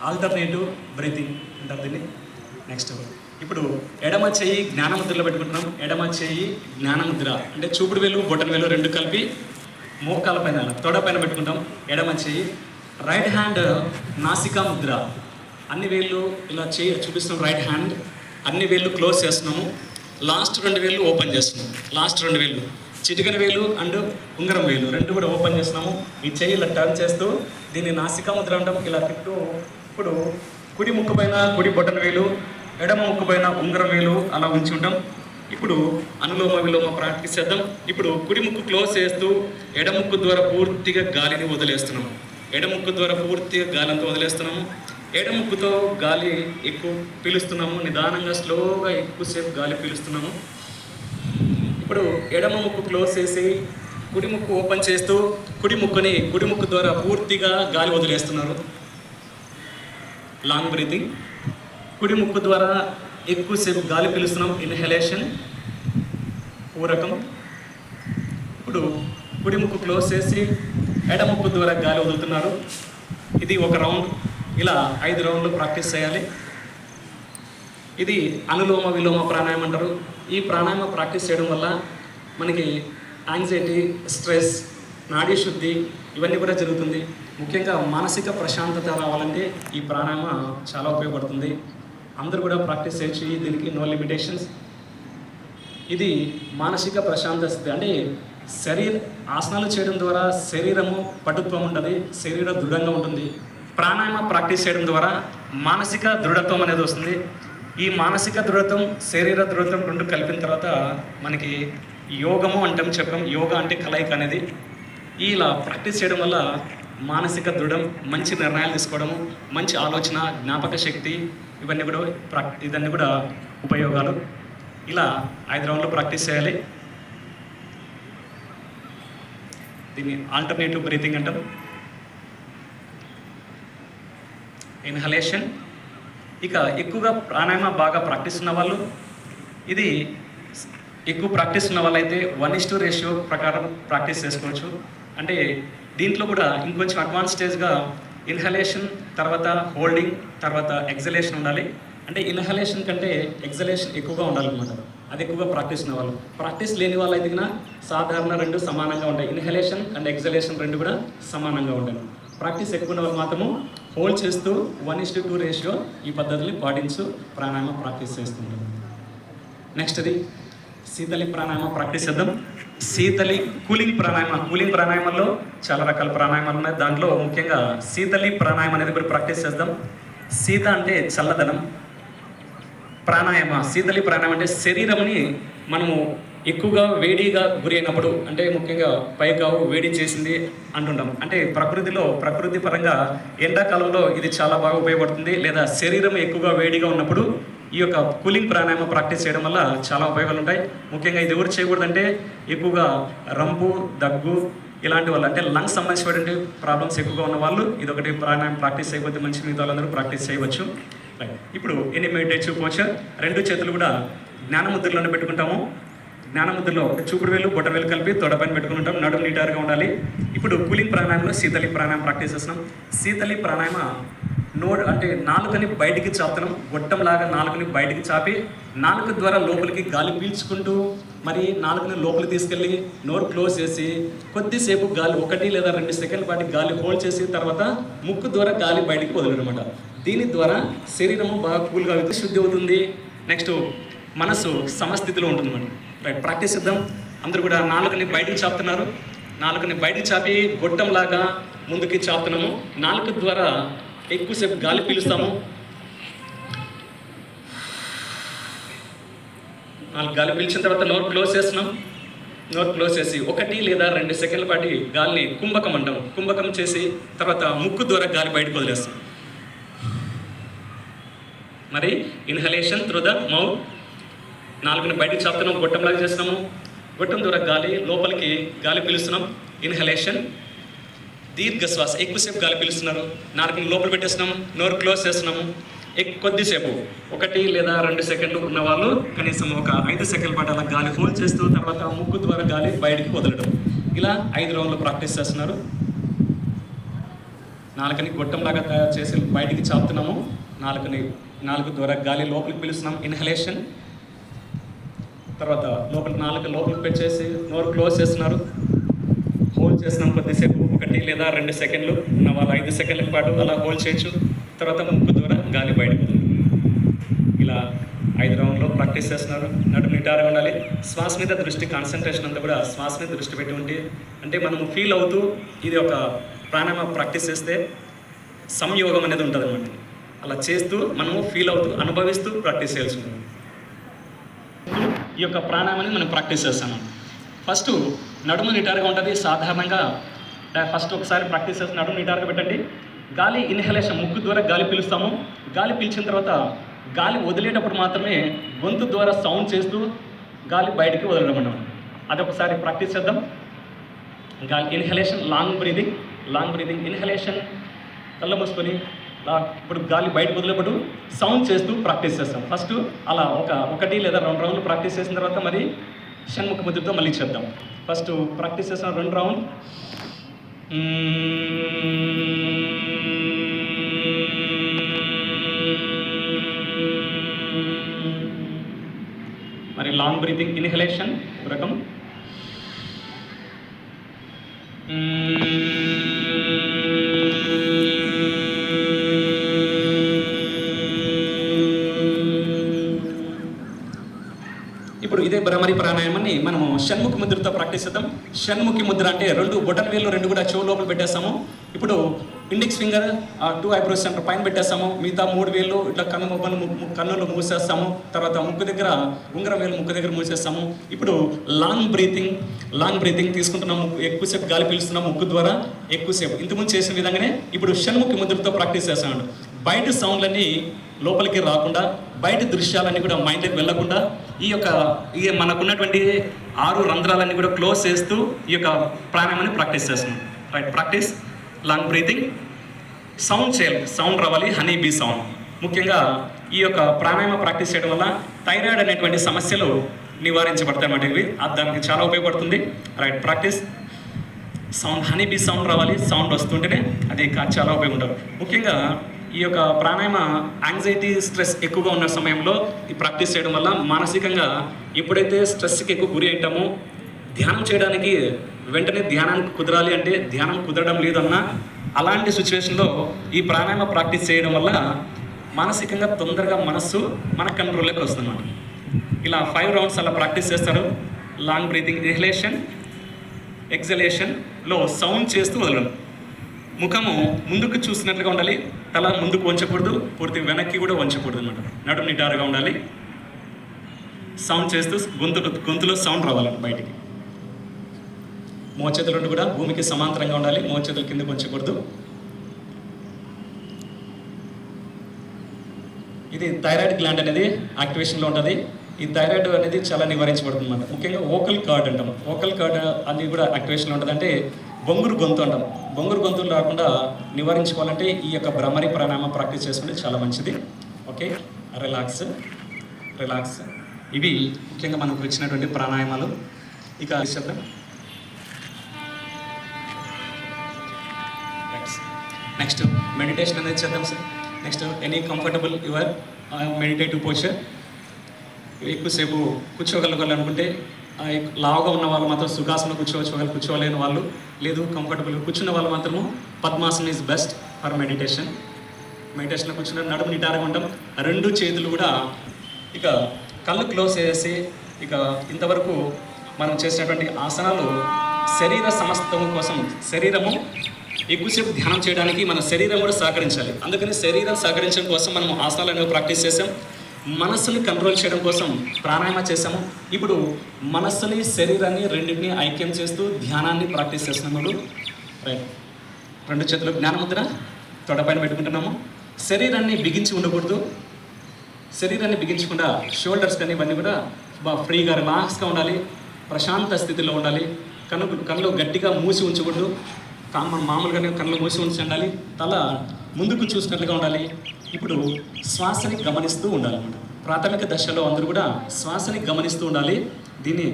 Alternative breathing అంటారు దీన్ని. Next ఇప్పుడు ఎడమ చెయ్యి జ్ఞానముద్రలో పెట్టుకుంటున్నాం. ఎడమ చెయ్యి జ్ఞానముద్ర అంటే చూపుడు వేలు బొటన వేలు రెండు కలిపి మోకాల పైన తొడ పైన పెట్టుకుంటాం ఎడమ చెయ్యి. రైట్ హ్యాండ్ నాసికా ముద్ర, అన్ని వేళ్ళు ఇలా చూపిస్తున్నాం. రైట్ హ్యాండ్ అన్ని వేళ్ళు క్లోజ్ చేస్తున్నాము. లాస్ట్ 2 వేళ్ళు ఓపెన్ చేస్తున్నాం. లాస్ట్ 2 వేళ్ళు చిటికెన వేలు అండ్ ఉంగరం వేలు రెండు కూడా ఓపెన్ చేస్తున్నాము. ఈ చెయ్యి ఇలా టర్న్ చేస్తూ దీన్ని నాసికా ముద్ర అంటాం. ఇలా తిప్పుతూ ఇప్పుడు కుడి ముక్కు పైన కుడి బొటన వేలు, ఎడమ ముక్కు పైన ఉంగరం వేలు అలా ఉంచి ఉంటాం. ఇప్పుడు అనులోమ విలోమ ప్రాక్టీస్ చేద్దాం. ఇప్పుడు కుడి ముక్కు క్లోజ్ చేస్తూ ఎడమ ముక్కు ద్వారా పూర్తిగా గాలిని వదిలేస్తున్నాము. ఎడమ ముక్కు ద్వారా పూర్తిగా గాలిని వదిలేస్తున్నాము. ఎడమ ముక్కుతో గాలి ఎక్కువ పీలుస్తున్నాము. నిదానంగా స్లోగా ఎక్కువసేపు గాలి పీలుస్తున్నాము. ఇప్పుడు ఎడమ ముక్కు క్లోజ్ చేసి కుడి ముక్కు ఓపెన్ చేస్తూ కుడి ముక్కు ద్వారా పూర్తిగా గాలి వదిలేస్తున్నారు. Long breathing. కుడి ముక్కు ద్వారా ఎక్కువసేపు గాలి పీలుస్తున్నాం. ఇన్హలేషన్ పూరకం. ఇప్పుడు కుడి ముక్కు క్లోజ్ చేసి ఎడమ ముక్కు ద్వారా గాలి వదులుతున్నారు. ఇది ఒక రౌండ్. ఇలా 5 రౌండ్లు ప్రాక్టీస్ చేయాలి. ఇది అనులోమ విలోమ ప్రాణాయామం అంటారు. ఈ ప్రాణాయామ ప్రాక్టీస్ చేయడం వల్ల మనకి యాంగ్జైటీ, స్ట్రెస్, నాడీ శుద్ధి ఇవన్నీ కూడా జరుగుతుంది. ముఖ్యంగా మానసిక ప్రశాంతత రావాలంటే ఈ ప్రాణాయామ చాలా ఉపయోగపడుతుంది. అందరూ కూడా ప్రాక్టీస్ చేయొచ్చు. దీనికి నో లిమిటేషన్స్. ఇది మానసిక ప్రశాంత స్థితి అంటే ఆసనాలు చేయడం ద్వారా శరీరము పటుత్వం ఉంటుంది, శరీరం దృఢంగా ఉంటుంది. ప్రాణాయామ ప్రాక్టీస్ చేయడం ద్వారా మానసిక దృఢత్వం అనేది వస్తుంది. ఈ మానసిక దృఢత్వం, శరీర దృఢత్వం రెండు కలిపిన తర్వాత మనకి యోగము అంటాం. చెప్పాం యోగా అంటే కలయిక అనేది. ఇలా ప్రాక్టీస్ చేయడం వల్ల మానసిక దృఢం, మంచి నిర్ణయాలు తీసుకోవడము, మంచి ఆలోచన, జ్ఞాపక శక్తి ఇవన్నీ కూడా ఉపయోగాలు. ఇలా 5 రౌండ్లు ప్రాక్టీస్ చేయాలి. దీన్ని ఆల్టర్నేటివ్ బ్రీతింగ్ అంటాం. ఇన్హలేషన్. ఇక ఎక్కువగా ప్రాణాయామ బాగా ప్రాక్టీస్ ఉన్న వాళ్ళు, ఇది ఎక్కువ ప్రాక్టీస్ ఉన్న వాళ్ళైతే 1:2 రేషియో ప్రకారం ప్రాక్టీస్ చేసుకోవచ్చు. అంటే దీంట్లో కూడా ఇంకొంచెం అడ్వాన్స్ స్టేజ్గా ఇన్హలేషన్ తర్వాత హోల్డింగ్ తర్వాత ఎగ్జలేషన్ ఉండాలి. అంటే ఇన్హలేషన్ కంటే ఎగ్జలేషన్ ఎక్కువగా ఉండాలన్నమాట. అది ఎక్కువగా ప్రాక్టీస్ ఉన్న వాళ్ళు. ప్రాక్టీస్ లేని వాళ్ళు అయితే సాధారణ 2 సమానంగా ఉంటాయి. ఇన్హలేషన్ అండ్ ఎగ్జలేషన్ 2 కూడా సమానంగా ఉంటాయి. ప్రాక్టీస్ ఎక్కువ ఉన్న వాళ్ళు మాత్రము హోల్డ్ చేస్తూ 1:2 రేషియో ఈ పద్ధతిని పాటించు ప్రాణాయామ ప్రాక్టీస్ చేస్తుంటారు. నెక్స్ట్ అది శీతలి ప్రాణాయామ ప్రాక్టీస్ చేద్దాం. శీతలి కూలింగ్ ప్రాణాయామ. కూలింగ్ ప్రాణాయామంలో చాలా రకాల ప్రాణాయామాలు ఉన్నాయి. దాంట్లో ముఖ్యంగా శీతలి ప్రాణాయామం అనేది కూడా ప్రాక్టీస్ చేద్దాం. శీత అంటే చల్లదనం. శీతలి ప్రాణాయామం అంటే శరీరంని మనము ఎక్కువగా వేడిగా గురి అయినప్పుడు, అంటే ముఖ్యంగా పైకావు వేడి చేసింది అంటుంటాం. అంటే ప్రకృతి పరంగా ఎండాకాలంలో ఇది చాలా బాగా ఉపయోగపడుతుంది. లేదా శరీరం ఎక్కువగా వేడిగా ఉన్నప్పుడు ఈ యొక్క కూలింగ్ ప్రాణాయామ ప్రాక్టీస్ చేయడం వల్ల చాలా ఉపయోగాలు ఉంటాయి. ముఖ్యంగా ఇది ఎవరు చేయకూడదంటే ఎక్కువగా రంపు, దగ్గు ఇలాంటి వాళ్ళు, అంటే లంగ్స్ సంబంధించినటువంటి ప్రాబ్లమ్స్ ఎక్కువగా ఉన్న వాళ్ళు ఇదొకటి ప్రాణాయామం ప్రాక్టీస్ చేయకపోతే మంచి, మిగతా వాళ్ళందరూ ప్రాక్టీస్ చేయవచ్చు. ఇప్పుడు ఎనిమేటివ్ పోస్చర్. 2 చేతులు కూడా జ్ఞానముద్రలోనే పెట్టుకుంటాము. జ్ఞానముద్రలో చూపుడు వేలు బొటన వేలు కలిపి తొడపైన పెట్టుకుంటాం. నడుము నీటారుగా ఉండాలి. ఇప్పుడు కూలింగ్ ప్రాణాయామంలో శీతలి ప్రాణాయామం ప్రాక్టీస్ చేస్తున్నాం. శీతలి ప్రాణాయామ అంటే నాలుకని బయటికి చాపుతున్నాం. గొట్టంలాగా నాలుకని బయటికి చాపి నాలుక ద్వారా లోపలికి గాలి పీల్చుకుంటూ మరి నాలుకని లోపలికి తీసుకెళ్ళి నోరు క్లోజ్ చేసి కొద్దిసేపు గాలి 1 లేదా 2 సెకండ్ల పాటు గాలి హోల్డ్ చేసి తర్వాత ముక్కు ద్వారా గాలి బయటికి వదలనమాట. దీని ద్వారా శరీరము బాగా కూల్గా శుద్ధి అవుతుంది. నెక్స్ట్ మనసు సమస్థితిలో ఉంటుంది అన్నమాట. రైట్, ప్రాక్టీస్ చేద్దాం. అందరూ కూడా నాలుకని బయటికి చాపుతున్నారు. నాలుకని బయటికి చాపి గొట్టంలాగా ముందుకి చాపుతున్నాము. నాలుక ద్వారా ఎక్కువసేపు గాలి పీలుస్తాము. గాలి పీల్చిన తర్వాత నోరు క్లోజ్ చేస్తున్నాం. నోరు క్లోజ్ చేసి 1 లేదా 2 సెకండ్ల పాటు గాలిని కుంభకం అంటాం. కుంభకం చేసి తర్వాత ముక్కు ద్వారా గాలి బయటకు వదిలేస్తాం. మరి ఇన్హలేషన్ త్రూ ద మౌత్. నాలుగుని బయటికి చాపుతున్నాం, గొట్టంలాగా చేస్తున్నాము. గొట్టం ద్వారా గాలి లోపలికి గాలి పీలుస్తున్నాం. ఇన్హలేషన్. దీర్ఘ శ్వాస, ఎక్కువసేపు గాలి పీలుస్తున్నారు. నాలుగుని లోపల పెట్టేస్తున్నాం, నోరు క్లోజ్ చేస్తున్నాము. కొద్దిసేపు 1 లేదా 2 సెకండ్లు ఉన్న వాళ్ళు కనీసం ఒక 5 సెకండ్ల పాటు అలా గాలి హోల్డ్ చేస్తూ తర్వాత ముక్కు ద్వారా గాలి బయటికి వదలడం. ఇలా 5 రౌండ్లు ప్రాక్టీస్ చేస్తున్నారు. నాలుకని గొట్టంలాగా తయారు చేసి బయటికి చాపుతున్నాము. నాలుక ద్వారా గాలి లోపలికి పిలుస్తున్నాం, ఇన్హలేషన్. తర్వాత నాలుక లోపలికి పెట్టేసి నోరు క్లోజ్ చేస్తున్నారు, హోల్డ్ చేస్తున్నాం కొద్దిసేపు, 1 లేదా 2 సెకండ్లు ఉన్న వాళ్ళు 5 సెకండ్ల పాటు అలా హోల్డ్ చేయొచ్చు. తర్వాత ముక్కు ద్వారా గాలి బయటకు. ఇలా 5 రౌండ్లో ప్రాక్టీస్ చేస్తున్నారు. నడుము నిటారుగా ఉండాలి. శ్వాస మీద దృష్టి, కాన్సన్ట్రేషన్ అంతా కూడా శ్వాస మీద దృష్టి పెట్టి ఉంటే, అంటే మనము ఫీల్ అవుతూ ఇది ఒక ప్రాణాయామ ప్రాక్టీస్ చేస్తే సంయోగం అనేది ఉంటుంది అన్నమాట. అలా చేస్తూ మనము ఫీల్ అవుతూ అనుభవిస్తూ ప్రాక్టీస్ చేయాల్సి ఉంటుంది. ఈ యొక్క ప్రాణాయామాన్ని మనం ప్రాక్టీస్ చేస్తాము. ఫస్ట్ నడుము నిటారుగా ఉంటుంది. సాధారణంగా ఫస్ట్ ఒకసారి ప్రాక్టీస్ చేసి నడుము నిటారుగా పెట్టండి. గాలి ఇన్హలేషన్, ముక్కు ద్వారా గాలి పీలుస్తాము. గాలి పీల్చిన తర్వాత గాలి వదిలేటప్పుడు మాత్రమే గొంతు ద్వారా సౌండ్ చేస్తూ గాలి బయటికి వదలడం అన్నమాట. అదొకసారి ప్రాక్టీస్ చేద్దాం. గాలి ఇన్హలేషన్, లాంగ్ బ్రీదింగ్ ఇన్హలేషన్, కళ్ళ మూసుకొని ఇప్పుడు గాలి బయటకు వదిలేప్పుడు సౌండ్ చేస్తూ ప్రాక్టీస్ చేస్తాం. ఫస్ట్ అలా 1 లేదా 2 రౌండ్లు ప్రాక్టీస్ చేసిన తర్వాత మరి షణ్ముఖ ముద్రతో మళ్ళీ చేద్దాం. ఫస్ట్ ప్రాక్టీస్ చేసిన 2 రౌండ్ మరి లాంగ్ బ్రీతింగ్ ఇన్హలేషన్ రకం. ఇప్పుడు ఇదే భ్రమరి ప్రాణాయామాన్ని మనము షణ్ముఖి ముద్రతో ప్రాక్టీస్ చేద్దాం. షణ్ముఖి ముద్ర అంటే 2 బొటన్ వేలు 2 కూడా చెవు లోపల పెట్టేస్తాము. ఇప్పుడు ఇండెక్స్ ఫింగర్ 2 ఐబ్రోస్ సెంటర్ పైన పెట్టేస్తాము. మిగతా 3 వేలు ఇట్లా కన్నులు మూసేస్తాము. తర్వాత ముక్కు దగ్గర ఉంగరం వేలు ముక్కు దగ్గర మూసేస్తాము. ఇప్పుడు లాంగ్ బ్రీతింగ్ తీసుకుంటున్నాము. ఎక్కువసేపు గాలి పీలుస్తున్నాము ముక్కు ద్వారా, ఎక్కువసేపు ఇంతకుముందు చేసిన విధంగానే ఇప్పుడు షణ్ముఖి ముద్రతో ప్రాక్టీస్ చేస్తాము. బయట సౌండ్లన్నీ లోపలికి రాకుండా, బయట దృశ్యాలన్నీ కూడా మైండ్కి వెళ్ళకుండా ఈ మనకున్నటువంటి 6 రంధ్రాలన్నీ కూడా క్లోజ్ చేస్తూ ఈ యొక్క ప్రాణాయామాన్ని ప్రాక్టీస్ చేస్తున్నాం. Right, practice long breathing. Sound చేయాలి, సౌండ్ రావాలి, హనీ బీ సౌండ్. ముఖ్యంగా ఈ యొక్క ప్రాణాయామ ప్రాక్టీస్ చేయడం వల్ల థైరాయిడ్ అనేటువంటి సమస్యలు నివారించబడతాయి అన్నమాట. ఇవి దానికి చాలా ఉపయోగపడుతుంది. Right, practice. Sound, honey bee sound రావాలి. సౌండ్ వస్తుంటేనే అది చాలా ఉపయోగపడుతుంది. ముఖ్యంగా ఈ యొక్క ప్రాణాయామ యాంగ్జైటీ, స్ట్రెస్ ఎక్కువగా ఉన్న సమయంలో ఈ ప్రాక్టీస్ చేయడం వల్ల మానసికంగా ఎప్పుడైతే స్ట్రెస్కి ఎక్కువ గురి అవుతామో, ధ్యానం చేయడానికి వెంటనే ధ్యానానికి కుదరాలి అంటే ధ్యానం కుదరడం లేదన్నా, అలాంటి సిచ్యువేషన్లో ఈ ప్రాణాయామ ప్రాక్టీస్ చేయడం వల్ల మానసికంగా తొందరగా మనస్సు మన కంట్రోల్లోకి వస్తుందన్నమాట. ఇలా 5 రౌండ్స్ అలా ప్రాక్టీస్ చేస్తారు. లాంగ్ బ్రీతింగ్, ఇన్హలేషన్, ఎక్సలేషన్లో సౌండ్ చేస్తూ వదలడం. ముఖము ముందుకు చూసినట్లుగా ఉండాలి. తల ముందుకు వంచకూడదు, పూర్తి వెనక్కి కూడా వంచకూడదు అన్నమాట. నడుము నిటారుగా ఉండాలి. సౌండ్ చేస్తూ గొంతులో సౌండ్ రావాలి బయటికి. మోచేతులు 2 కూడా భూమికి సమాంతరంగా ఉండాలి. మోచేతులు కిందకు వంచకూడదు. ఇది థైరాయిడ్ గ్లాండ్ అనేది యాక్టివేషన్లో ఉంటుంది. ఈ థైరాయిడ్ అనేది చాలా నివారించబడుతుంది అన్నమాట. ముఖ్యంగా ఓకల్ కార్డ్ అంటాం. ఓకల్ కార్డ్ అది కూడా యాక్టివేషన్లో ఉంటుంది. అంటే బొంగురు గొంతు అంటాం. బొంగురు గొంతులు రాకుండా నివారించుకోవాలంటే ఈ యొక్క భ్రమరి ప్రాణాయామ ప్రాక్టీస్ చేసుకుంటే చాలా మంచిది. Okay, relax. ఇవి ముఖ్యంగా మనకు వచ్చినటువంటి ప్రాణాయామాలు. ఇక చెప్తాం. నెక్స్ట్ మెడిటేషన్ అనేది చేద్దాం sir. Next any comfortable your meditative posture. ఎక్కువసేపు కూర్చోగలనుకుంటే లావుగా ఉన్న వాళ్ళు మాత్రం సుఖాసనం కూర్చోవచ్చు, కూర్చోలేని వాళ్ళు లేదు, కంఫర్టబుల్గా కూర్చున్న వాళ్ళు మాత్రము పద్మాసనం ఈజ్ బెస్ట్ ఫర్ మెడిటేషన్. మెడిటేషన్లో కూర్చున్న నడుము నిటారుగా ఉంటాం. 2 చేతులు కూడా ఇక కళ్ళు క్లోజ్ చేసి, ఇక ఇంతవరకు మనం చేసినటువంటి ఆసనాలు శరీర సమస్తము కోసం, శరీరము ఎక్కువసేపు ధ్యానం చేయడానికి మన శరీరం కూడా సహకరించాలి. అందుకని శరీరం సహకరించడం కోసం మనం ఆసనాలు అనేవి ప్రాక్టీస్ చేసాం. మనస్సుని కంట్రోల్ చేయడం కోసం ప్రాణాయామ చేసాము. ఇప్పుడు మనస్సుని, శరీరాన్ని రెండింటిని ఐక్యం చేస్తూ ధ్యానాన్ని ప్రాక్టీస్ చేస్తున్నాము. రైట్, 2 చేతులు జ్ఞానముద్ర తొడపైన పెట్టుకుంటున్నాము. శరీరాన్ని బిగించి ఉండకూడదు. శరీరాన్ని బిగించకుండా షోల్డర్స్ కానీ ఇవన్నీ కూడా బాగా ఫ్రీగా రిలాక్స్గా ఉండాలి. ప్రశాంత స్థితిలో ఉండాలి. కళ్ళు గట్టిగా మూసి ఉంచకూడదు. మామూలుగానే కళ్ళు మూసి ఉండాలి. తల ముందుకు చూసినట్లుగా ఉండాలి. ఇప్పుడు శ్వాసని గమనిస్తూ ఉండాలన్నమాట. ప్రాథమిక దశలో అందరూ కూడా శ్వాసని గమనిస్తూ ఉండాలి. దీన్ని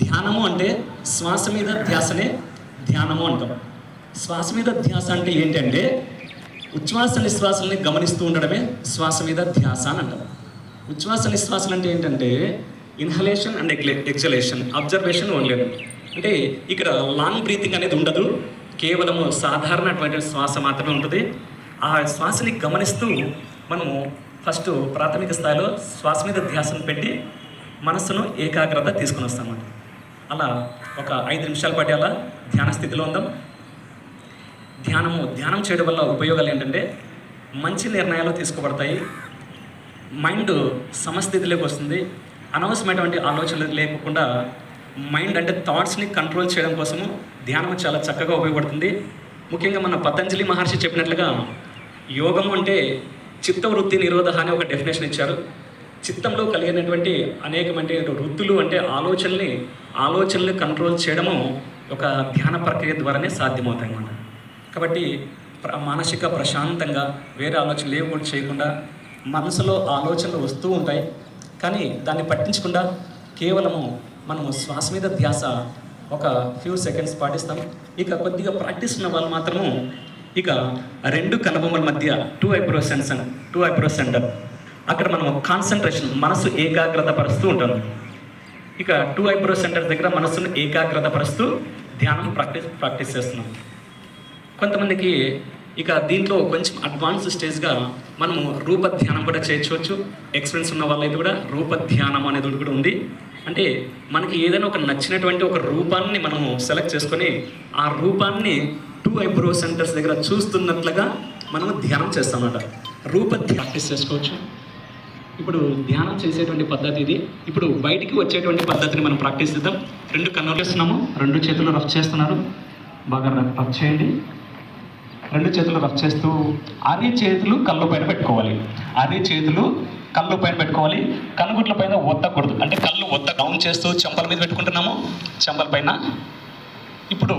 ధ్యానము అంటే శ్వాస మీద ధ్యాసనే ధ్యానము అంటాం. శ్వాస మీద ధ్యాస అంటే ఏంటంటే ఉచ్ఛ్వాస నిశ్వాసాలని గమనిస్తూ ఉండడమే శ్వాస మీద ధ్యాస అని అంటారు. ఉచ్ఛ్వాస నిశ్వాసాలు అంటే ఏంటంటే inhalation and exhalation, observation only. అంటే ఇక్కడ లాంగ్ బ్రీతింగ్ అనేది ఉండదు, కేవలము సాధారణటువంటి శ్వాస మాత్రమే ఉంటుంది. ఆ శ్వాసని గమనిస్తూ మనము ఫస్ట్ ప్రాథమిక స్థాయిలో శ్వాస మీద ధ్యాసను పెట్టి మనస్సును ఏకాగ్రత తీసుకుని వస్తామన్నమాట. అలా ఒక 5 నిమిషాల పాటు అలా ధ్యాన స్థితిలో ఉందాం. ధ్యానం చేయడం వల్ల ఉపయోగాలు ఏంటంటే మంచి నిర్ణయాలు తీసుకోబడతాయి, మైండ్ సమస్థితిలోకి వస్తుంది, అనవసరమైనటువంటి ఆలోచనలు లేకుండా మైండ్ అంటే థాట్స్ని కంట్రోల్ చేయడం కోసము ధ్యానం చాలా చక్కగా ఉపయోగపడుతుంది. ముఖ్యంగా మన పతంజలి మహర్షి చెప్పినట్లుగా యోగం అంటే చిత్తవృత్తి నిరోధ అని ఒక డెఫినేషన్ ఇచ్చారు. చిత్తంలో కలిగినటువంటి అనేకమంటే వృత్తులు అంటే ఆలోచనల్ని కంట్రోల్ చేయడము ఒక ధ్యాన ప్రక్రియ ద్వారానే సాధ్యమవుతాయి అన్నమాట. కాబట్టి మానసిక ప్రశాంతంగా వేరే ఆలోచనలు ఏవి కూడా చేయకుండా మనసులో ఆలోచనలు వస్తూ ఉంటాయి, కానీ దాన్ని పట్టించకుండా కేవలము మనము శ్వాస మీద ధ్యాస ఒక ఫ్యూ సెకండ్స్ పాటిస్తాం. ఇక కొద్దిగా ప్రాక్టీస్ ఉన్న వాళ్ళు మాత్రము ఇక 2 కనుబొమ్మల మధ్య 2 ఐబ్రోస్ సెంటర్ అక్కడ మనం కాన్సన్ట్రేషన్ మనసు ఏకాగ్రత పరుస్తూ ఉంటాం. ఇక 2 ఐబ్రోస్ సెంటర్ దగ్గర మనసును ఏకాగ్రత పరుస్తూ ధ్యానం ప్రాక్టీస్ చేస్తున్నాం. కొంతమందికి ఇక దీంట్లో కొంచెం అడ్వాన్స్ స్టేజ్గా మనము రూప ధ్యానం కూడా చేయొచ్చు. ఎక్స్పీరియన్స్ ఉన్న వాళ్ళైతే కూడా రూప ధ్యానం అనేది కూడా ఉంది. అంటే మనకి ఏదైనా ఒక నచ్చినటువంటి ఒక రూపాన్ని మనము సెలెక్ట్ చేసుకొని ఆ రూపాన్ని 2 ఐబ్రో సెంటర్స్ దగ్గర చూస్తున్నట్లుగా మనము ధ్యానం చేస్తామన్నమాట. రూప ప్రాక్టీస్ చేసుకోవచ్చు. ఇప్పుడు ధ్యానం చేసేటువంటి పద్ధతి ఇది. ఇప్పుడు బయటికి వచ్చేటువంటి పద్ధతిని మనం ప్రాక్టీస్ చేద్దాం. 2 కన్నులు చేస్తున్నాము, 2 చేతులు రఫ్ చేస్తున్నారు, బాగా రఫ్ చేయండి. 2 చేతులు రఫ్ చేస్తూ అరి చేతులు కళ్ళు పైన పెట్టుకోవాలి. కనుగుట్ల పైన ఒత్తకూడదు, అంటే కళ్ళు డౌన్ చేస్తూ చెంపల మీద పెట్టుకుంటున్నాము, చెంపల పైన. ఇప్పుడు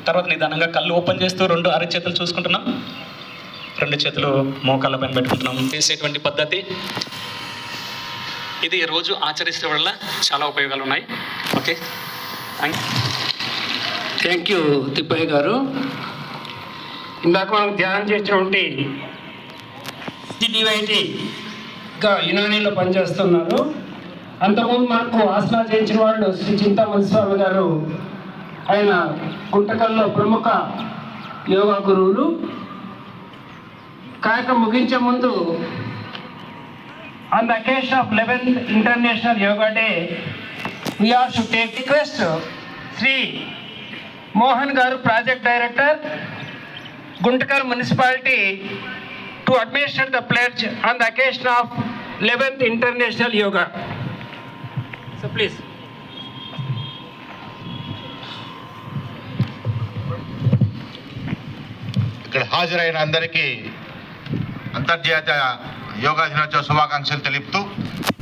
తర్వాత నిదానంగా కళ్ళు ఓపెన్ చేస్తూ 2 అరి చేతులు చూసుకుంటున్నాం, 2 చేతులు మోకాళ్ళ పైన పెట్టుకుంటున్నాం. చేసేటువంటి పద్ధతి ఇది రోజు ఆచరిస్తే వల్ల చాలా ఉపయోగాలు ఉన్నాయి. ఓకే, థ్యాంక్ యూ తిప్పయ్య గారు. ఇందాక మనం ధ్యానం చేసినటువంటి డివైటీగా యునానీలో పనిచేస్తున్నారు. అంతకుముందు మనకు ఆసనా చేయించిన వాళ్ళు శ్రీ చింతామణి స్వామి గారు, ఆయన గుంటకల్లో ప్రముఖ యోగా గురువులు. కార్యక్రమం ముగించే ముందు on the occasion of 11th International Yoga Day, we are to take request Sri Mohan Garu, Project Director, Guntakal Municipality, to administer the pledge on the occasion of 11th International Yoga. So please. ఇక్కడ హాజరైన అందరికీ అంతర్జాతీయ యోగా దినోత్సవ శుభాకాంక్షలు తెలుపుతూ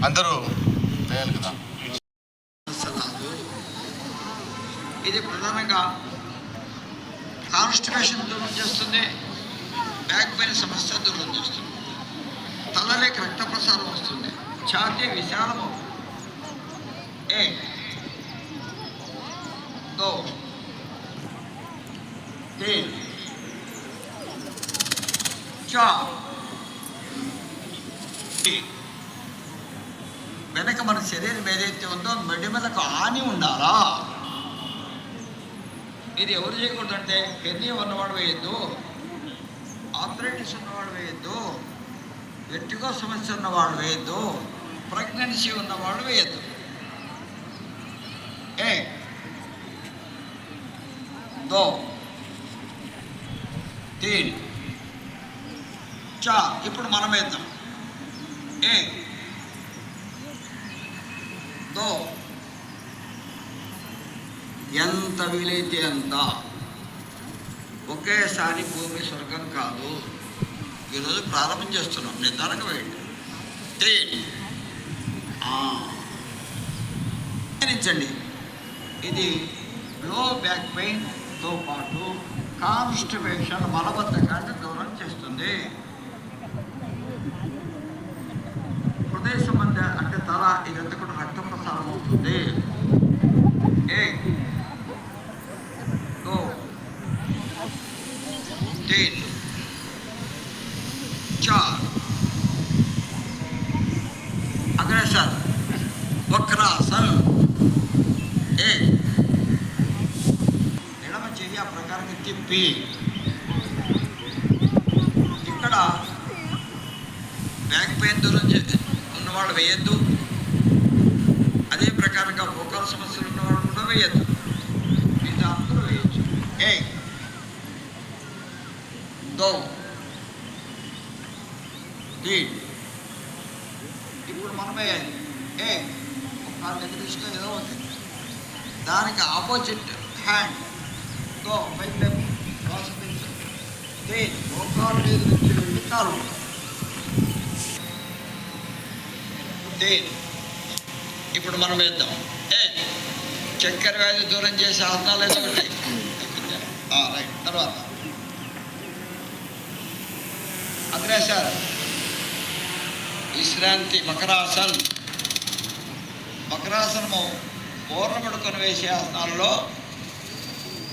అందరూ చేయాలి కదా. ఇది ప్రధానంగా కాన్స్టిపేషన్ దూరం చేస్తుంది, బ్యాక్ పెయిన్ సమస్య దూరం చేస్తుంది, తలలోకి రక్త ప్రసారం వస్తుంది, ఛాతీ విశాలము. 1 2 3 4. వెనక మన శరీరం ఏదైతే ఉందో మెడిమలకు ఆని ఉండాలా. ఇది ఎవరు చేయకూడదంటే హెర్నియా ఉన్నవాడు వేయద్దు, ఆపరేటిస్ ఉన్నవాడు వేయద్దు, వెర్టిగో సమస్య ఉన్నవాడు వేయద్దు, ప్రెగ్నెన్సీ ఉన్నవాడు వేయద్దు. 1 2 3 4. ఇప్పుడు మనం వేద్దాం. 1 2. ఎంత వీలైతే అంత. ఒకేసారి భూమి స్వర్గం కాదు. ఈరోజు ప్రారంభం చేస్తున్నాం, నిదానంగా వేయండి. 3 గమనించండి. ఇది లో బ్యాక్ పెయిన్తో పాటు కాన్స్టిపేషన్ మలబద్ధకాన్ని దూరం చేస్తుంది. హృదయ సంబంధ అంటే తల ఇదంతా కూడా రక్త ప్రసారం అవుతుంది. 1 2 3 తిప్పి ఇక్కడ బ్యాక్ పెయిన్ దూరం ఉన్నవాళ్ళు వేయద్దు. అదే ప్రకారంగా మోకాలు సమస్యలు ఉన్నవాళ్ళు కూడా వేయద్దు. మిగతా అందరూ వేయచ్చు. దో ఇప్పుడు మనం వేయాలి. ఒక నిర్దిష్టం ఏదో ఉంది, దానికి ఆపోజిట్ హ్యాండ్ దో పైకి లేపు ప్రాసపించు. మోకాలు మీద నుంచి వెళ్ళి కాలు ఇప్పుడు మనం వేద్దాం. చక్కెర వ్యాధి దూరం చేసే ఆసనాలు ఏదో ఉంటాయి. రైట్. తర్వాత అగ్రేసర్ విశ్రాంతి మకరాసన్. మకరాసనము పూర్ణ పడుకొని వేసే ఆసనాల్లో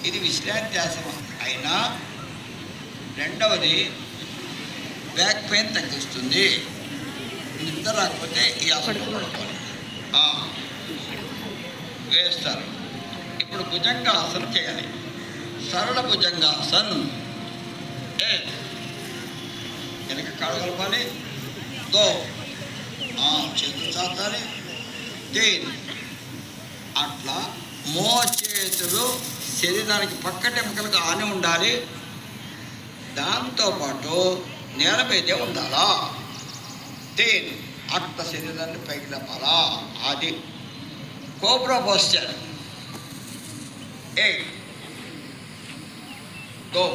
ఇది విశ్రాంతి ఆసనం అయినా రెండవది బ్యాక్ పెయిన్ తగ్గిస్తుంది. నిద్ర రాకపోతే ఈ ఆసనం పడుకోవాలి, వేస్తారు. ఇప్పుడు భుజంగాసనం చేయాలి. సరళ భుజంగాసన్. వెనక కాళ్ళు కలపాలి. దో చేతులు చాచాలి. అట్లా చేతులు శరీరానికి పక్కటెముకలుగా ఆని ఉండాలి. దాంతోపాటు నేల మీదే ఉండాలా. అట్ల శరీరాన్ని పైకి లేపాలా. అది కోబ్రా పోస్చర్. దో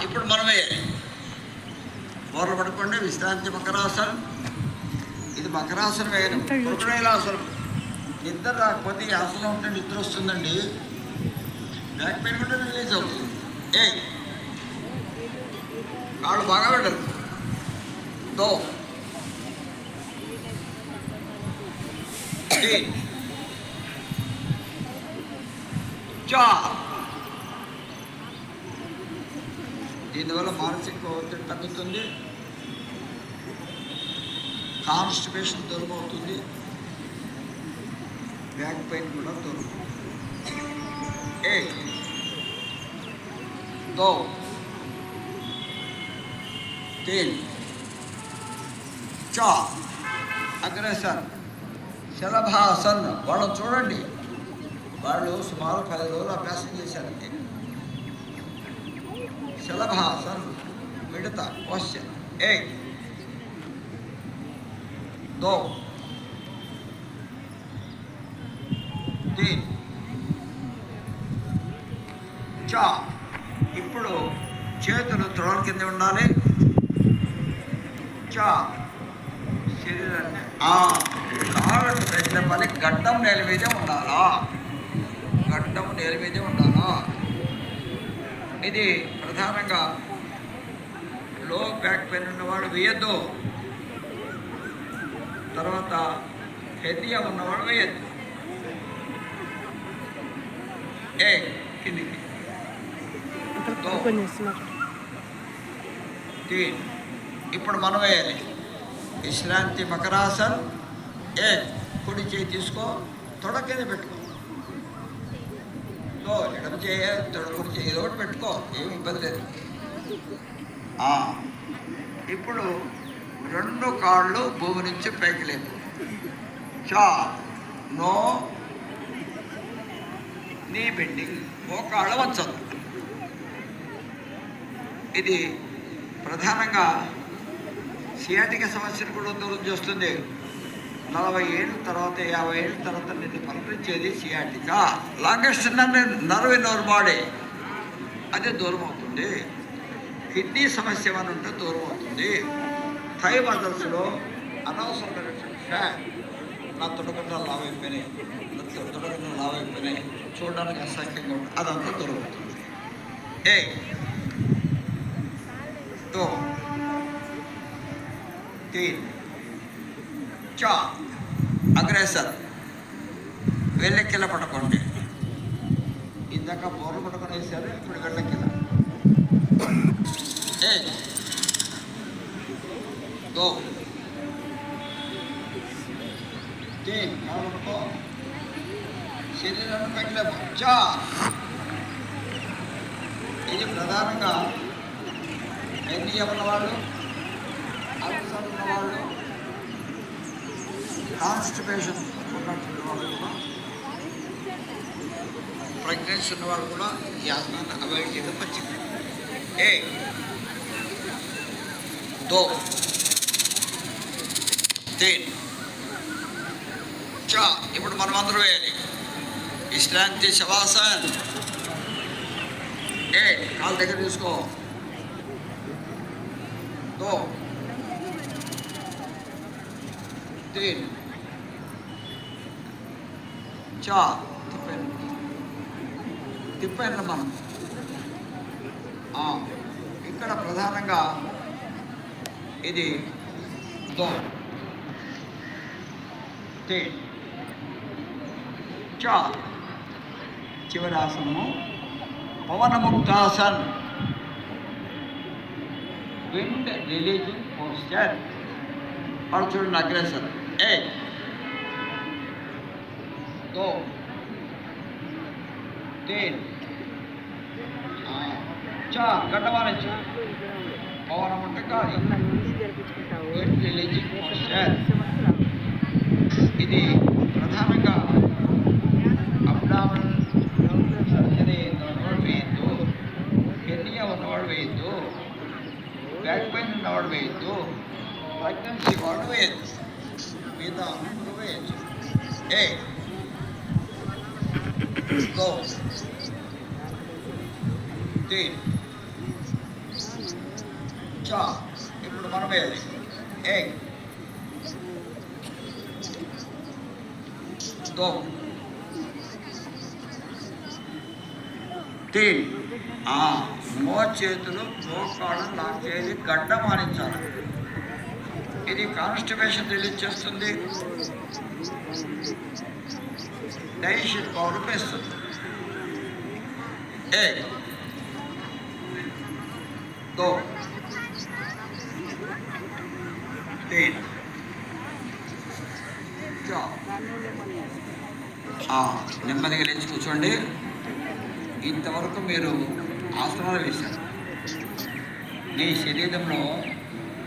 ఇప్పుడు మనమే బోర్లు పడుకోండి. విశ్రాంతి మకరాసనం. ఇది మకరాసనం వేయడం. కృకణైలాసనం. నిద్ర రాకపోతే ఈ ఆసనం ఉంటే నిద్ర వస్తుందండి. బ్యాక్ పెయిన్ ఉంటే రిలీజ్ అవుతుంది. కాళ్ళు బాగా వెళ్ళరు. దో దీనివల్ల మానసిక ఒత్తిడి తగ్గుతుంది. కాన్స్టిపేషన్ దూరం అవుతుంది. బ్యాక్ పెయిన్ కూడా దూరం. దో అగ్రేసర్ శలభాసన్. వాళ్ళు చూడండి, వాళ్ళు సుమారు 10 రోజులు అభ్యాసం చేశారంటే. శలభాసన్ మిడత క్వశ్చన్. దో ఇప్పుడు చేతులు త్రోల కింద ఉండాలి. శరీరాన్ని కాళ్ళకు పెట్టిన పని గడ్డం నేల మీదే ఉండాలా. గడ్డం నేల మీదే ఉండాలా. ఇది ప్రధానంగా లో బ్యాక్ పెయిన్ ఉన్నవాడు వేయద్దు. తర్వాత హెతియా ఉన్నవాడు వేయద్దు. కిందికి. ఇప్పుడు మనం వేయాలి. విశ్రాంతి మకరాసన్. కుడి చేయి తీసుకో, తొడ కింద పెట్టుకో. ఎడమ చేయ కుడి చేయి ఏదో ఒకటి పెట్టుకో, ఏమి ఇబ్బంది లేదు. ఇప్పుడు 2 కాళ్ళు భూమి నుంచి పైకి లేపు. నో నీ బెండింగ్. మోకాళ్ళు వంచదు. ఇది ప్రధానంగా సియాటిక సమస్యను కూడా దూరం చేస్తుంది. 40 ఏళ్ళ తర్వాత 50 ఏళ్ళ తర్వాత నేను పలకరించేది sciatica. Longest nerve in our body. అదే దూరం అవుతుంది. కిడ్నీ సమస్య ఏమైనా ఉంటే దూరం అవుతుంది. థై మజిల్స్లో అనవసరమైనటువంటి ఫ్యాట్. నా తొడగంటలు లావైపోయినాయి, చూడడానికి అసహ్యంగా ఉంటుంది. అదంతా దూరం అవుతుంది. అగ్రేసర్ వెళ్ళెక్కిల పట్టుకోండి. ఇందాక బోర్లు పట్టుకొని వేసారు, ఇప్పుడు వెళ్ళెక్కిల. దో పట్టుకో. శరీరాన్ని పైకి లేపు. చా. ఇది ప్రధానంగా ఎన్నిఎం ఉన్నవాళ్ళు, అల్సర్ ఉన్నవాళ్ళు, కాన్స్టిపేషన్ ఉన్నటువంటి వాళ్ళు కూడా, ప్రెగ్నెన్సీ ఉన్న వాళ్ళు కూడా ఈ ఆసనాన్ని అవాయిడ్ చేయడం మంచిది. 1 2 3 చా. ఇప్పుడు మనం అందరూ వేయాలి. విశ్రాంతి శవాసన్. కాలు దగ్గర తీసుకో. 2 3 చా. తిప్పాను మనం. ఇక్కడ ప్రధానంగా ఇది 2 3 చా. చివరి ఆసనము పవనముక్తాసన్. Wind releasing posture. వాళ్ళు చూడండి అగ్రెసర్. 1 2 3 చా. గడ్డమానించు. పవనం అంటే కాదు. Wind releasing posture. ఇది ప్రధానంగా అబ్డామినల్ సర్జరీ ఉన్నవాడు వేయద్దు, హెర్నియా ఉన్నవాడు వేయద్దు, బ్యాక్ పెయిన్ ఉన్నవాడు వేయద్దు, ప్రెగ్నెన్సీ వాడు వేయద్దు, మిగతా అందరూ వేయచ్చు. 1 2 3 చా. ఇప్పుడు మనం వేయాలి. 1 2 3 చేతులు మోకాళ్ళు లాక్ చేయాలి. గడ్డ మానించాలి. ఇది కాన్స్టిపేషన్ రిలీజ్ చేస్తుంది, డైజెషన్ పవర్ పెంచుతుంది. 1 2 3 చా. నెమ్మదిగా లేచి కూర్చోండి. ఇంతవరకు మీరు ఆసనాలు వేశారు. మీ శరీరంలో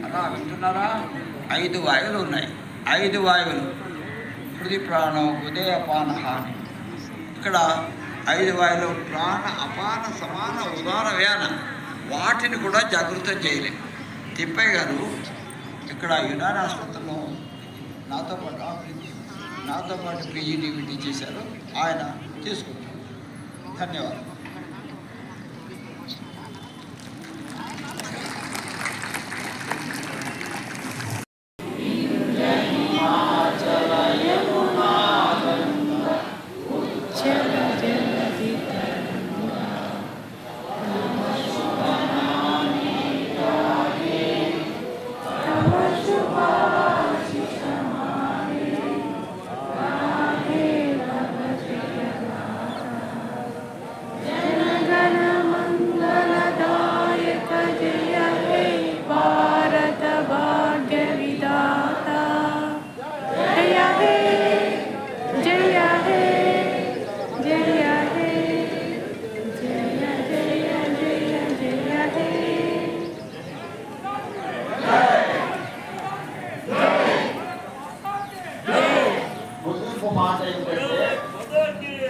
అలా వింటున్నారా? 5 వాయువులు ఉన్నాయి. 5 వాయువులు హృది ప్రాణం ఉదయ అపాన హాని. ఇక్కడ 5 వాయువులు ప్రాణ అపాన సమాన ఉదాన వ్యాన. వాటిని కూడా జాగృతం చేయలే. తిప్పయ్య గారు ఇక్కడ యునాని ఆసుపత్రిలో నాతో పాటు పీజీడీవీటీ చేశారు. ఆయన తీసుకుంటారు. ధన్యవాదాలు. మాట ఏంటంటే